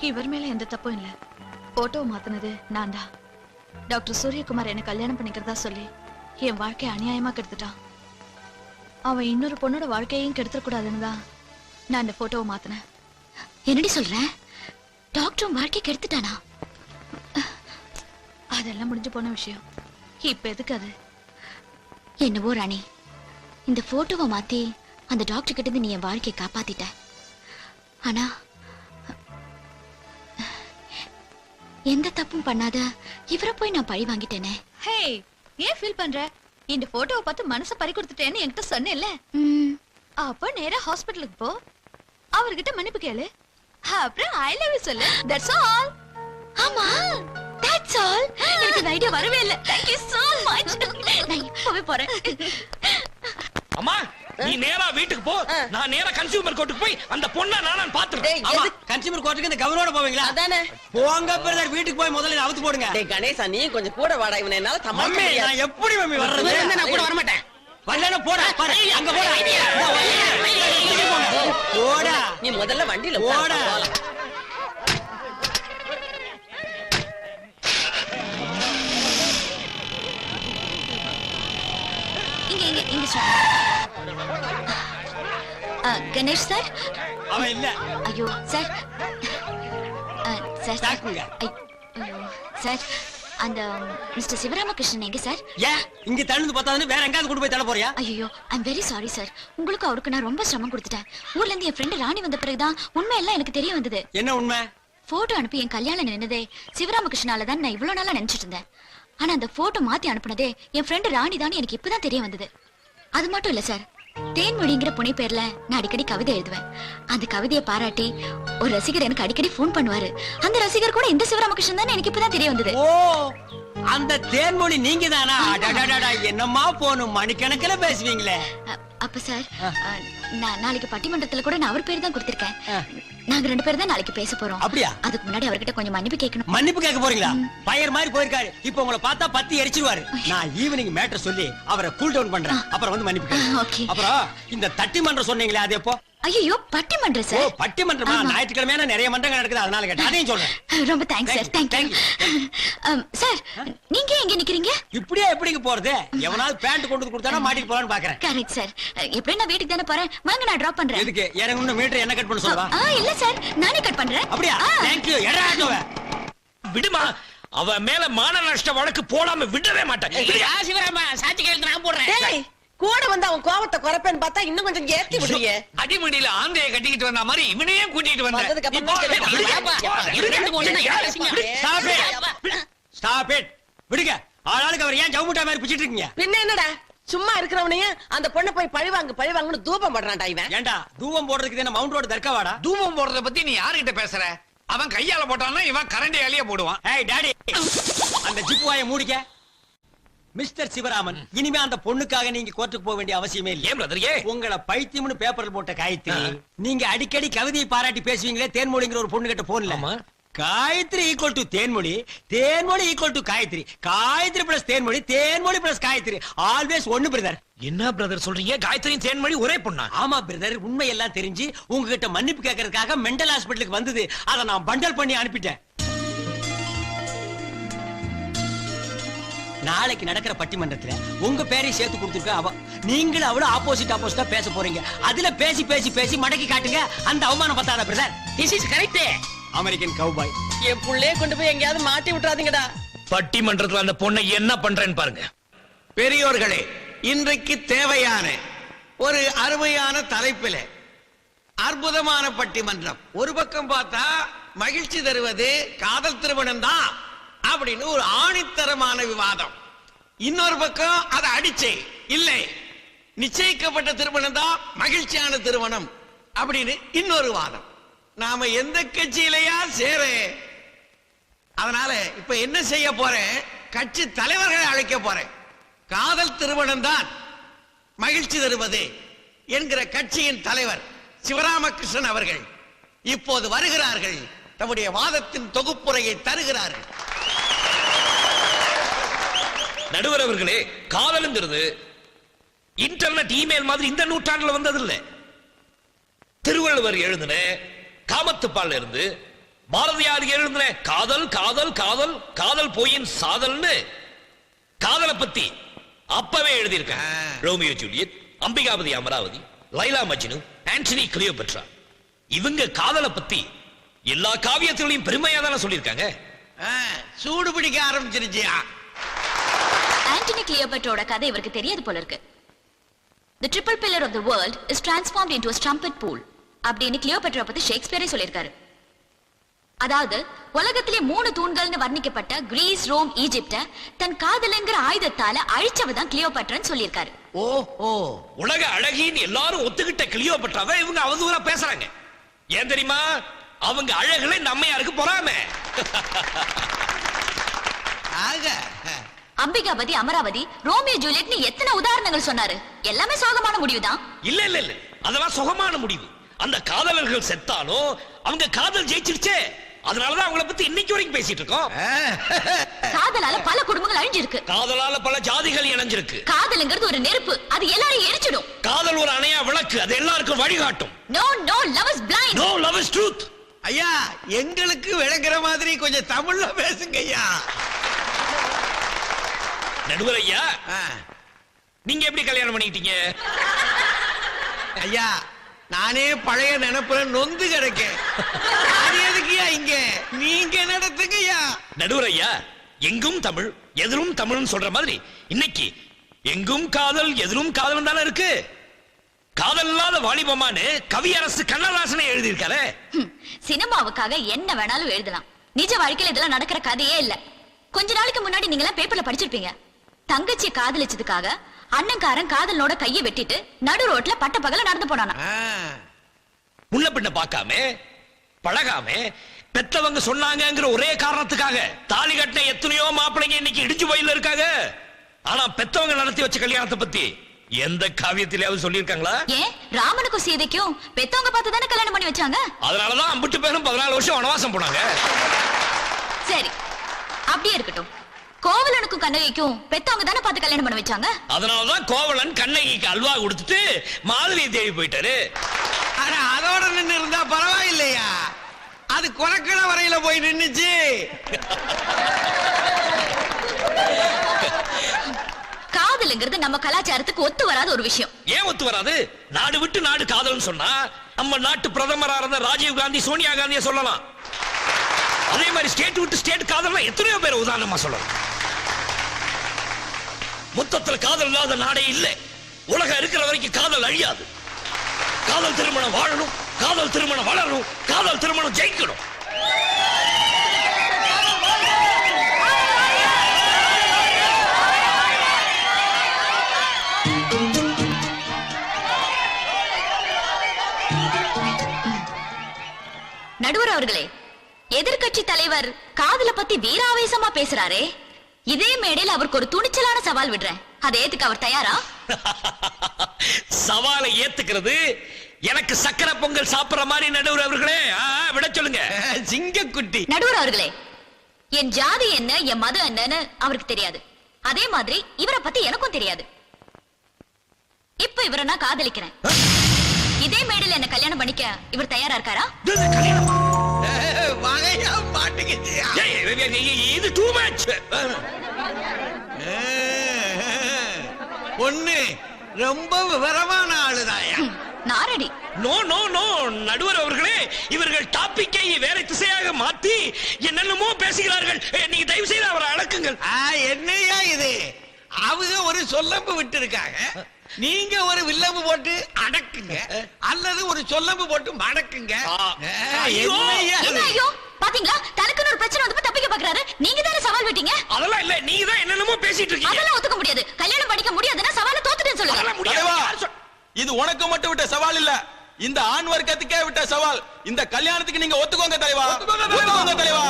இவர் மேல எந்த தப்பும் இல்ல. போட்டோ மாத்தினது நான் தான். டாக்டர் சூரியகுமார் என்ன கல்யாணம் பண்ணிக்கிறதா சொல்லி என் வாழ்க்கையை அநியாயமா கெடுத்துட்டான். அவன் இன்னொரு பொண்ணோட வாழ்க்கையையும் கெடுத்துடக்கூடாதுன்னு தான் நான் இந்த போட்டோவை மாத்தினேன். என்னடி சொல்ற? டாக்டர் வாழ்க்கை கெடுத்துட்டானா? அதெல்லாம் முடிஞ்சு போன விஷயம். இப்ப எதுக்கு அது? என்னவோ ராணி, இந்த போட்டோவை மாத்தி அந்த டாக்டர் கிட்ட இருந்து நீ என் வாழ்க்கையை காப்பாத்திட்ட. ஆனா எந்த தப்பும் பண்ணாத இவரை போய் நான் பழி வாங்கிட்டேனே. ஹே, ஏன் ஃபீல் பண்ற? இந்த போட்டோவை பார்த்து மனசை பறி கொடுத்துட்டேன்னு என்கிட்ட சொன்னேல்ல. அப்ப நேரா ஹாஸ்பிடலுக்கு போ, அவர்கிட்ட மன்னிப்பு கேளு, அப்புறம் ஐ லவ் யூ சொல்லு. That's all. ஆமா, தட்ஸ் ஆல். எனக்கு இந்த ஐடியா வரவே இல்ல. Thank you so much. நான் இப்பவே போறேன். அம்மா, நீ நேரா வீட்டுக்கு போ, நான் நேரா கன்சியூமர் கோர்ட்டுக்கு போய் அந்த பொண்ணை நான் பாத்துறேன். ஆமா, கன்சியூமர் கோர்ட்டுக்கு இந்த கவரோட போவீங்களா? அதானே. போங்க பிரதர், வீட்டுக்கு போய் முதல்ல அவுத்து போடுங்க. டேய் கணேசா, நீ கொஞ்சம் கூட வாடா, இவனை என்னால தமாஷ் மம்மி, நான் எப்படி மம்மி வர்றது? நான் கூட வர மாட்டேன். வரலனா போடா, பாரு அங்க போடா. போடா, நீ முதல்ல வண்டியில போடா. இங்க கணேஷ் சார். அவன் இல்ல. ஐயோ சார், சார் தாக்குங்க. ஐயோ சார், அந்த மிஸ்டர் சிவராமகிருஷ்ணன் எங்க சார்? ஏன் இங்க தள்ளுந்து பார்த்தாதுன்னு வேற எங்காவது கொண்டு போய் தள்ள போறியா? ஐயோ, ஐம் வெரி சாரி சார். உங்களுக்கு அவருக்கு நான் ரொம்ப சிரமம் கொடுத்துட்டேன். ஊர்ல இருந்து என் ஃப்ரெண்ட் ராணி வந்த பிறகுதான் உண்மை எல்லாம் எனக்கு தெரிய வந்தது. என்ன உண்மை? போட்டோ அனுப்பி என் கல்யாணம் நின்னதே சிவராமகிருஷ்ணால தான் நான் இவ்வளவு நாளா நினைச்சிட்டு இருந்தேன். ஆனா அந்த போட்டோ மாத்தி அனுப்புனதே என் ஃப்ரெண்ட் ராணி தான் எனக்கு இப்பதான் தெரிய வந்தது. அது மட்டும் இல்ல சார், தேன்மொழிங்கிற புனை பேர்ல நான் அடிக்கடி கவிதை எழுதுவேன். அந்த கவிதையை பாராட்டி ஒரு ரசிகர் எனக்கு அடிக்கடி போன் பண்ணுவாரு. அந்த ரசிகர் கூட இந்த சிவராமகிருஷ்ணன் தான் எனக்கு இப்பதான் தெரிய வந்தது. ஓ, அந்த தேன்மொழி நீங்க தானா? என்னம்மா போனும் மணிக்கணக்கில் பேசுவீங்களே. அப்ப சார், நான் நாளைக்கு பட்டிமன்றத்துல கூட நான் அவர் பேர் தான் கொடுத்திருக்கேன். நாங்க 2 பேரும் தான் நாளைக்கு பேச போறோம். அப்படியா? அதுக்கு முன்னாடி அவர்கிட்ட கொஞ்சம் மன்னிப்பு கேட்கணும். மன்னிப்பு கேட்க போறீங்களா? பயர் மாதிரி போயிருக்காரு. இப்போ உங்களை பார்த்தா பத்தி எரிச்சிருவாரு. நான் ஈவினிங் மேட்டர் சொல்லி அவரை கூல் டவுன் பண்றேன். அப்புறம் வந்து மன்னிப்பு கேட்க. ஓகே. அப்புறம் இந்த தட்டிமன்றம் சொன்னீங்களே, அது எப்போ? ஐயோ, பட்டிமன்றம் ஓ, சார். பட்டிமன்றமா? ஞாயிற்றுக்கிழமையான நிறைய மன்றங்கள் நடக்குது, அதனால கேட்டேன். அதையும் சொல்றேன். ரொம்ப தேங்க்ஸ் சார். Thank you sir. நீங்க எங்க நிக்கிறீங்க? இப்படியே எப்படிங்க போறது? எவனாவது பேண்ட் கொண்டு கொடுத்தானா மாட்டிட்டு போலான்னு பாக்குறேன். Correct sir. எப்படி நான் வீட்டுக்கு தானே போறேன், வாங்க நான் டிராப் பண்றேன். எதுக்கு? எனக்கு இன்னும் மீட்டர் என்ன கட் பண்ண சொல்லவா? இல்ல சார், நானே கட் பண்றேன். அப்படியா? தேங்க்யூ. எடாடோவே விடுமா, அவ மேல மான நஷ்ட வழக்கு போடாம விடவே மாட்டேன். சிவராமா, சாட்சி கையெழுத்து நான் போடுறேன். கூட வந்து அவன் கோவத்தை குறைப்பேன்னு பார்த்தா இன்னும் கொஞ்சம் ஏத்தி விடுறியே. அடிமடியில ஆந்தைய கட்டிக்கிட்டு வந்த மாதிரி இவனையும் கூட்டிட்டு வந்ததுக்கு ஸ்டாப் இட். விடுங்க. ஆளாளுக்கு அவர் ஏன் ஜவுமுட்டா மாதிரி பிச்சிட்டு இருக்கீங்க? பின்ன என்னடா, சும்மா இருக்கிறவனையும் அந்த பொண்ணை போய் பழிவாங்கன்னு தூபம் பண்றான்டா இவன். ஏண்டா, தூபம் போடுறதுக்கு என்ன மவுண்ட் ரோடு தர்க்கவாடா? தூபம் போடுறத பத்தி நீ யாருகிட்ட பேசுற? அவன் கையால போட்டான்னா இவன் கரண்டியாலேயே போடுவான். ஏய் டாடி, அந்த ஜிப்பு வாயை மூடிக்க. மிஸ்டர் சிவராமன், இனிமே அந்த பொண்ணுக்காக நீங்க கோர்ட்டுக்கு போக வேண்டிய அவசியமே இல்லை. ஏன் பிரதர்? ஏன் உங்களை பைத்தியம்னு பேப்பர்ல போட்ட காயத்ரி, நீங்க அடிக்கடி கவிதையை பாராட்டி பேசுவீங்களே தேன்மொழிங்கிற ஒரு பொண்ணு கிட்ட போன்ல. Gayathri equal to Thenmozhi, Thenmozhi equal to Gayathri, Gayathri plus Thenmozhi, Thenmozhi plus Gayathri, always ஒன்னு பிரதர். என்ன பிரதர் சொல்றீங்க? காயத்ரியும் தேன்மொழி ஒரே பொண்ணா? ஆமா பிரதர், உண்மை எல்லாம் தெரிஞ்சு உங்ககிட்ட மன்னிப்பு கேட்கறதுக்காக மெண்டல் ஹாஸ்பிட்டலுக்கு வந்தது. அதை நான் பண்டல் பண்ணி அனுப்பிட்டேன். நாளைக்கு நடக்கிற பட்டிமன்றத்துல உங்க பேரையும் சேர்த்து கொடுத்துருக்க. அவ நீங்களும் அவளும் ஆப்போசிட்டா பேச போறீங்க. அதுல பேசி பேசி பேசி மடக்கி காட்டுங்க. அந்த அவமானம் பத்தாத brother. This is correct. American cowboy, என் புள்ளைய கொண்டு போய் எங்கயாவது மாட்டி விட்டுறாதீங்கடா. பட்டிமன்றத்துல அந்த பொண்ணை என்ன பண்றேன்னு பாருங்க. பெரியோர்களே, இன்றைக்கு தேவையான ஒரு அருமையான தலைப்பில் அற்புதமான பட்டிமன்றம். ஒரு பக்கம் பார்த்தா மகிழ்ச்சி தருவது காதல் திருமணம் தான் அப்படின்னு ஒரு ஆணித்தரமான விவாதம். இன்னொரு பக்கம் அதை அடிச்சே இல்லை, நிச்சயிக்கப்பட்ட திருமணம் தான் மகிழ்ச்சியான திருமணம் அப்படின்னு இன்னொரு வாதம். நாம எந்த கட்சியிலையா சேர? அதனால இப்ப என்ன செய்ய போறேன், கட்சி தலைவர்களை அழைக்க போறேன். காதல் திருமணம் தான் மகிழ்ச்சி தருவது என்கிற கட்சியின் தலைவர் சிவராமகிருஷ்ணன் அவர்கள் இப்போது வருகிறார்கள். தம்முடைய வாதத்தின் தொகுப்புரையை தருகிறார்கள். நடுவர் அவர்களே, காதலுங்கிறது இன்டர்நெட் இமெயில் மாதிரி இந்த நூற்றாண்டுல வந்தது இல்ல. திருவள்ளுவர் எழுதின காமத்துப்பால் இருந்து பாரதியார் எழுதின காதல் காதல் காதல் காதல் போயின் சாதல்னு காதலை பத்தி அப்பவே எழுதியிருக்காங்க. Romeo Juliet, Ambikapathi Amaravathi, Laila Majnu, Antony Cleopatra, இவங்க காதலை பத்தி எல்லா காவியத்திலையும் பெருமையா தானே சொல்லியிருக்காங்க. சூடு பிடிக்க ஆரம்பிச்சிருச்சியா? ஆண்டனி கிளியோபட்ராவோட கதை இவருக்கு தெரியாது போல இருக்கு. The triple pillar of the world is transformed into a strumpet pool அப்படின்னு கிளியோபட்ரா பத்தி ஷேக்ஸ்பியரே சொல்லியிருக்காரு. அதாவது உலகத்திலே 3 தூண்கள்னு வர்ணிக்கப்பட்ட கிரீஸ், ரோம், ஈஜிப்ட தன் காதலுங்கிற ஆயுதத்தால அழிச்சவதான் கிளியோபட்ரான்னு சொல்லியிருக்காரு. ஓஹோ, உலக அழகின்னு எல்லாரும் ஒத்துக்கிட்ட கிளியோபட்ராவை இவங்க அவதூறா பேசுறாங்க. ஏன் தெரியுமா? அவங்க அழகுல நம்மையாருக்கு பொறாம. ஆக அம்பிகாபதி, அமராவதி, ரோமியோ ஜூலியட்னு எத்தனை உதாரணங்கள் சொன்னாரு. எல்லாமே சோகமான முடிவுதான். இல்ல இல்ல இல்ல, அதெல்லாம் சுகமான முடிவு. அந்த காதலர்கள் செத்தாலும் அவங்க காதல் ஜெயிச்சிருச்சே, அதனாலதான் அவங்கள பத்தி இன்னைக்கு வரைக்கும் பேசிட்டு இருக்கோம். காதலால பல குடும்பங்கள் அழிஞ்சிருக்கு. காதலால பல ஜாதிகள் இணைஞ்சிருக்கு. காதலுங்கிறது ஒரு நெருப்பு, அது எல்லாரையும் எரிச்சிடும். காதல் ஒரு அணையா விளக்கு, அது எல்லாருக்கும் வழிகாட்டும். No, no, love is blind. No, love is truth. ஐயா, எங்களுக்கு விளங்குற மாதிரி கொஞ்சம் தமிழ்ல பேசுங்க ஐயா. நடுவர் ஐயா, நீங்க எப்படி கல்யாணம் பண்ணிக்கிட்டீங்க? ஐயா, நானே பழைய நினைப்புல நொந்து கிடக்கேன். அது எதுக்குயா இங்க? நீங்க நடத்துங்கய்யா. நடுவர் ஐயா, எங்கும் தமிழ் எதிரும் தமிழ்னு சொல்ற மாதிரி இன்னைக்கு எங்கும் காதல் எதிரும் காதல் தானே இருக்கு. காதல் இல்லாத வாலிபமானு கவியரசு கண்ணதாசனை எழுதியிருக்காரு. சினிமாவுக்காக என்ன வேணாலும் எழுதலாம். நிஜ வாழ்க்கையில இதெல்லாம் நடக்கிற கதையே இல்ல. கொஞ்ச நாளைக்கு முன்னாடி நீங்க எல்லாம் பேப்பர்ல படிச்சிருப்பீங்க. தங்கச்சியை காதலிச்சதுக்காக அண்ணன்காரன் காதலனோட கையை வெட்டிட்டு நடு ரோட்ல பட்ட பகல நடந்து போனானா. முன்ன பின்ன பார்க்காம பழகாம பெத்தவங்க சொன்னாங்கங்கிற ஒரே காரணத்துக்காக தாலி கட்டின எத்தனையோ மாப்பிள்ளைங்க இன்னைக்கு இடிஞ்சு வயல்ல இருக்காங்க. ஆனா பெத்தவங்க நடத்தி வச்ச கல்யாணத்தை பத்தி எந்த காவியத்திலேயாவது சொல்லியிருக்காங்களா? ஏன் ராமனுக்கும் சீதைக்கும் பெத்தவங்க பார்த்து தானே கல்யாணம் பண்ணி வச்சாங்க. அதனாலதான் அம்பிட்டு பேரும் 14 வருஷம் வனவாசம் போனாங்க. சரி, அப்படியே இருக்கட்டும். கோவலனுக்கும் கண்ணகிக்கும் பெத்தவங்க தானே பார்த்து கல்யாணம் பண்ண வச்சாங்க. அதனாலதான் கோவலன் கண்ணகிக்கு அல்வா கொடுத்துட்டு மாதவியை தேடி போயிட்டாரு. ஆனா அதோட நின்னு இருந்தா பரவாயில்லையா? அது கொலக்கண வரையில போய் நின்னுச்சு. காதலுங்கிறது நம்ம கலாச்சாரத்துக்கு ஒத்து வராத ஒரு விஷயம். ஏன் ஒத்து வராது? நாடு விட்டு நாடு காதல்னு சொன்னா நம்ம நாட்டு பிரதமரா இருந்த ராஜீவ் காந்தி, சோனியா காந்தியை சொல்லலாம். அதே மாதிரி ஸ்டேட் விட்டு ஸ்டேட் காதல் எத்தனையோ பேர் உதாரணமா சொல்லலாம். மொத்தத்துல காதல் இல்லாத நாடே இல்லை. உலகம் இருக்கிற வரைக்கும் காதல் அழியாது. காதல் திருமணம் வாழணும், காதல் திருமணம் வளரணும், காதல் திருமணம் ஜெயிக்கணும். நடுவர் அவர்களே, எதிர்க்கட்சி தலைவர் காதல பத்தி வீராவேசமா பேசுறாரே, இதே மேடையில் அவருக்கு ஒரு துணிச்சலான சவால் விடுறேன். அதை ஏத்துக்க அவர் தயாரா? சவாலை ஏத்துக்கிறது எனக்கு சக்கரை பொங்கல் சாப்பிடுற மாதிரி. நடுவர் அவர்களே, விட சொல்லுங்க. சிங்கக்குட்டி. நடுவர் அவர்களே, என் ஜாதி என்ன, என் மதம் என்னன்னு அவருக்கு தெரியாது. அதே மாதிரி இவரை பத்தி எனக்கும் தெரியாது. இப்ப இவரை நான் காதலிக்கிறேன். இதே மேடையில் என்ன கல்யாணம் பண்ணிக்க இவர் தயாரா இருக்காரா? வகையா மாட்டுக்குச்சியா? இது டூ மச். பொண்ணு ரொம்ப விவரமான ஆளுதாயா. நாரடி. நோ நோ நோ நடுவர் அவர்களே, இவர்கள் டாபிக்கை வேற திசையாக மாத்தி என்னென்னமோ பேசுகிறார்கள். நீங்க தயவு செய்து அவரை அடக்குங்கள். என்னையா இது? அவங்க ஒரு சொல்லம்பு விட்டு இருக்காங்க, நீங்க ஒரு வில்லம்பு போட்டு அடக்குங்க, அல்லது ஒரு சொல்லம்பு போட்டு மடக்குங்க. ஐயோ, பாத்தீங்களா, தனக்குன்னு ஒரு பிரச்சனை வந்து தப்பிக்க பாக்குறாரு. நீங்க தானே சவால் விட்டீங்க. அதெல்லாம் இல்ல, நீங்க தான் என்னென்னமோ பேசிட்டு இருக்கீங்க. அதெல்லாம் ஒத்துக்க முடியாது. கல்யாணம் பண்ணிக்க முடியாதுன்னா சவாலை தோத்துட்டேன்னு சொல்லுங்க. இது உனக்கு மட்டும் விட்ட சவால் இல்ல, இந்த ஆண் வர்க்கத்துக்கே விட்ட சவால். இந்த கல்யாணத்துக்கு நீங்க ஒத்துக்கோங்க தலைவா, ஒத்துக்கோங்க தலைவா.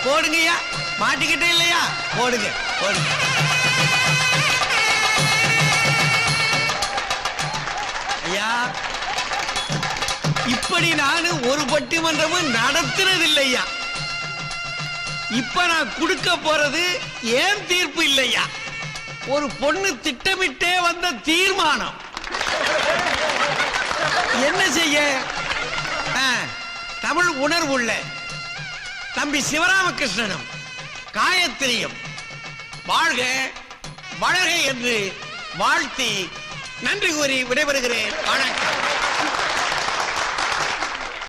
போடுங்கய்யா, மாட்டிக்க என்கிட்ட இல்லையா? போடுங்க போடுங்க. ஐயா, இப்படி நான் ஒரு பட்டிமன்றமும் நடத்துனதில்லையா. இப்ப நான் கொடுக்க போறது ஏன் தீர்ப்பு இல்லையா, ஒரு பொண்ணு திட்டமிட்டே வந்த தீர்மானம். என்ன செய்ய? தமிழ் உணர்வுள்ள தம்பி சிவராமகிருஷ்ணனும் காயத்ரியும் வாழ்க வளர்க என்று வாழ்த்தி நன்றி கூறி விடைபெறுகிறேன். வணக்கம்.